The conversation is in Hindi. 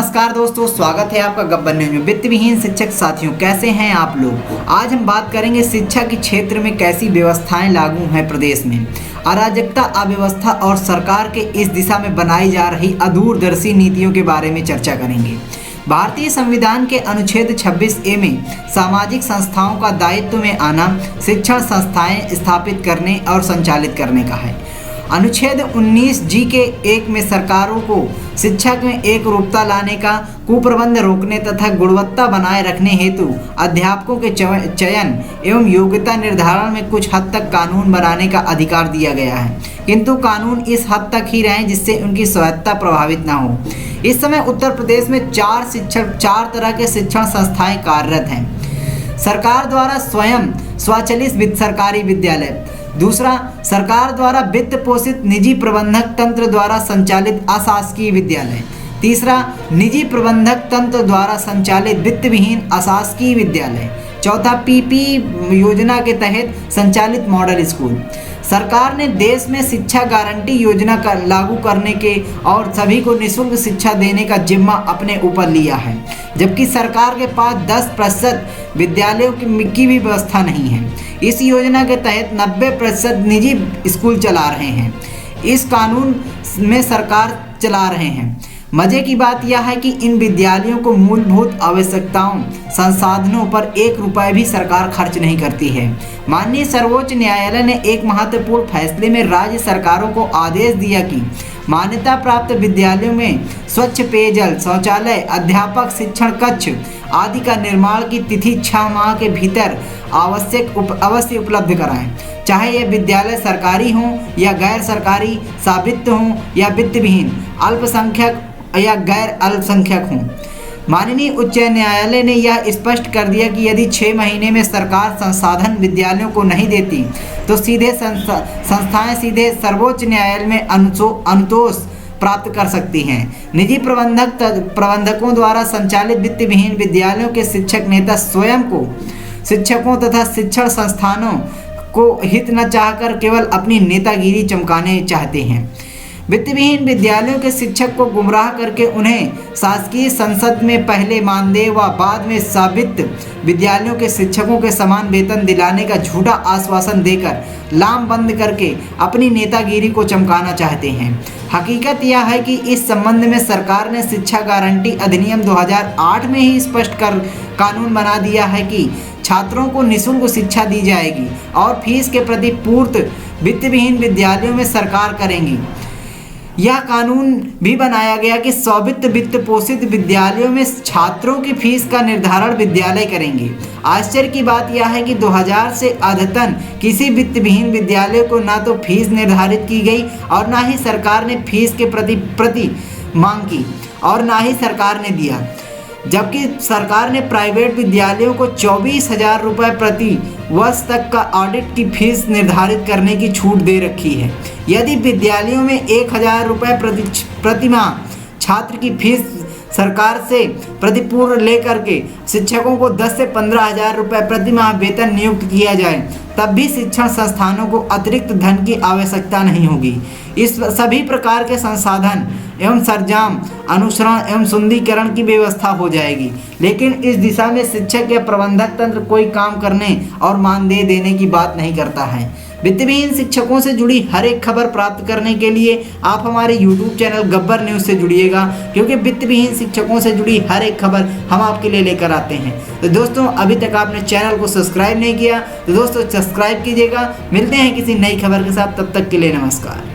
नमस्कार दोस्तों, स्वागत है आपका गब्बर न्यूज में। वित्त विहीन शिक्षक साथियों, कैसे हैं आप लोग। आज हम बात करेंगे शिक्षा के क्षेत्र में कैसी व्यवस्थाएं लागू हैं प्रदेश में, अराजकता, अव्यवस्था और सरकार के इस दिशा में बनाई जा रही अदूरदर्शी नीतियों के बारे में चर्चा करेंगे। भारतीय संविधान के अनुच्छेद 26A में सामाजिक संस्थाओं का दायित्व में आना शिक्षण संस्थाएं स्थापित करने और संचालित करने का है। अनुच्छेद 19G के 1 में सरकारों को शिक्षा में एक रूपता लाने का, कुप्रबंध रोकने तथा गुणवत्ता बनाए रखने हेतु अध्यापकों के चयन एवं योग्यता निर्धारण में कुछ हद तक कानून बनाने का अधिकार दिया गया है, किंतु कानून इस हद तक ही रहें जिससे उनकी स्वायत्तता प्रभावित न हो। इस समय उत्तर प्रदेश में चार तरह के शिक्षण संस्थाएं कार्यरत हैं। सरकार द्वारा स्वयं स्वचालित सरकारी विद्यालय, दूसरा सरकार द्वारा वित्त पोषित निजी प्रबंधक तंत्र द्वारा संचालित अशासकीय विद्यालय, तीसरा निजी प्रबंधक तंत्र द्वारा संचालित वित्त विहीन अशासकीय विद्यालय, चौथा PP योजना के तहत संचालित मॉडल स्कूल। सरकार ने देश में शिक्षा गारंटी योजना का लागू करने के और सभी को निःशुल्क शिक्षा देने का जिम्मा अपने ऊपर लिया है, जबकि सरकार के पास 10% विद्यालयों की भी व्यवस्था नहीं है। इस योजना के तहत 90% निजी स्कूल चला रहे हैं। इस कानून में सरकार चला रहे हैं। मजे की बात यह है कि इन विद्यालयों को मूलभूत आवश्यकताओं, संसाधनों पर 1 रुपये भी सरकार खर्च नहीं करती है। माननीय सर्वोच्च न्यायालय ने एक महत्वपूर्ण फैसले में राज्य सरकारों को आदेश दिया कि मान्यता प्राप्त विद्यालयों में स्वच्छ पेयजल, शौचालय, अध्यापक शिक्षण कक्ष आदि का निर्माण की तिथि 6 माह के भीतर अवश्य उपलब्ध कराएं, चाहे यह विद्यालय सरकारी हों या गैर सरकारी, स्वामित्व हों या वित्त विहीन, अल्पसंख्यक या गैर अल्पसंख्यक हों। माननीय उच्च न्यायालय ने यह स्पष्ट कर दिया कि यदि 6 महीने में सरकार संसाधन विद्यालयों को नहीं देती तो संस्थाएं सीधे सर्वोच्च न्यायालय में अनुतोष प्राप्त कर सकती हैं। निजी प्रबंधकों द्वारा संचालित वित्त विहीन विद्यालयों के शिक्षक नेता स्वयं को शिक्षकों तथा शिक्षण संस्थानों को हित न चाहकर केवल अपनी नेतागिरी चमकाने चाहते हैं। वित्त विहीन विद्यालयों के शिक्षक को गुमराह करके उन्हें शासकीय संसद में पहले मानदेय व बाद में स्वायत्त विद्यालयों के शिक्षकों के समान वेतन दिलाने का झूठा आश्वासन देकर लामबंद करके अपनी नेतागिरी को चमकाना चाहते हैं। हकीकत यह है कि इस संबंध में सरकार ने शिक्षा गारंटी अधिनियम 2008 में ही स्पष्ट कर कानून बना दिया है कि छात्रों को निःशुल्क शिक्षा दी जाएगी और फीस के प्रति पूर्ति वित्त विहीन विद्यालयों में सरकार करेंगी। यह कानून भी बनाया गया कि स्वायत्त वित्त पोषित विद्यालयों में छात्रों की फीस का निर्धारण विद्यालय करेंगे। आश्चर्य की बात यह है कि 2000 से अद्यतन किसी वित्त विहीन विद्यालय को ना तो फीस निर्धारित की गई और ना ही सरकार ने फीस के प्रति मांग की और ना ही सरकार ने दिया, जबकि सरकार ने प्राइवेट विद्यालयों को 24,000 रुपये प्रति वर्ष तक का ऑडिट की फीस निर्धारित करने की छूट दे रखी है। यदि विद्यालयों में 1,000 रुपये प्रति माह छात्र की फीस सरकार से प्रतिपूर्व लेकर के शिक्षकों को 10 से 15,000 रुपये प्रति माह वेतन नियुक्त किया जाए, तब भी शिक्षण संस्थानों को अतिरिक्त धन की आवश्यकता नहीं होगी। इस सभी प्रकार के संसाधन एवं सरंजाम, अनुसरण एवं सुंदरीकरण की व्यवस्था हो जाएगी, लेकिन इस दिशा में शिक्षक या प्रबंधक तंत्र कोई काम करने और मानदेय देने की बात नहीं करता है। वित्त विहीन शिक्षकों से जुड़ी हर एक खबर प्राप्त करने के लिए आप हमारे YouTube चैनल गब्बर न्यूज़ से जुड़िएगा, क्योंकि वित्त विहीन शिक्षकों से जुड़ी हर एक खबर हम आपके लिए लेकर आते हैं। तो दोस्तों, अभी तक आपने चैनल को सब्सक्राइब नहीं किया तो दोस्तों सब्सक्राइब कीजिएगा। मिलते हैं किसी नई खबर के साथ, तब तक के लिए नमस्कार।